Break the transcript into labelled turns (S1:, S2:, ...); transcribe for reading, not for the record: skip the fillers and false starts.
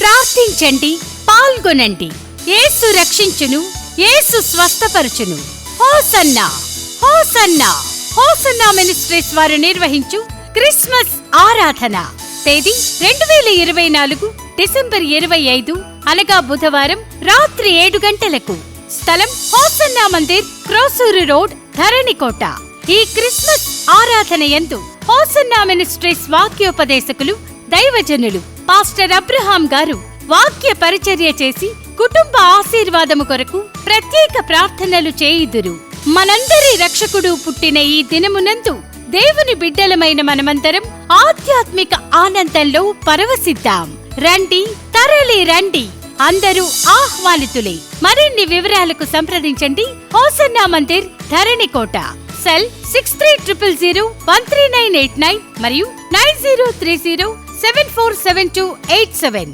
S1: ప్రార్థించండి, పాల్గొనండి. యేసు రక్షించును, యేసు స్వస్థపరచును. హోసన్నా హోసన్నా. హోసన్నా మినిస్ట్రీస్ వారు నిర్వహించు క్రిస్మస్ ఆరాధన. తేదీ 2024 డిసెంబర్ 25 అనగా బుధవారం రాత్రి 7 గంటలకు. స్థలం హోసన్నా మందిర్, క్రోసూరు రోడ్, ధరణికోట. ఈ క్రిస్మస్ ఆరాధన యందు హోసన్నా మినిస్ట్రీస్ వాక్యోపదేశకులు, దైవజనులు పాస్టర్ అబ్రహాం గారు వాక్య పరిచర్య చేసి కుటుంబ ఆశీర్వాదము కొరకు ప్రత్యేక ప్రార్థనలు చేయుదురు. మనందరి రక్షకుడు పుట్టిన ఈ దినమునందు దేవుని బిడ్డలమైన మనమందరం ఆధ్యాత్మిక ఆనందంలో పరవశిద్దాం. రండి, తరలి రండి, అందరూ ఆహ్వానితులే. మరిన్ని వివరాలకు సంప్రదించండి హోసన్నా మందిర్, ధరణికోట. సెల్ 6300013989 మరియు 9030747287.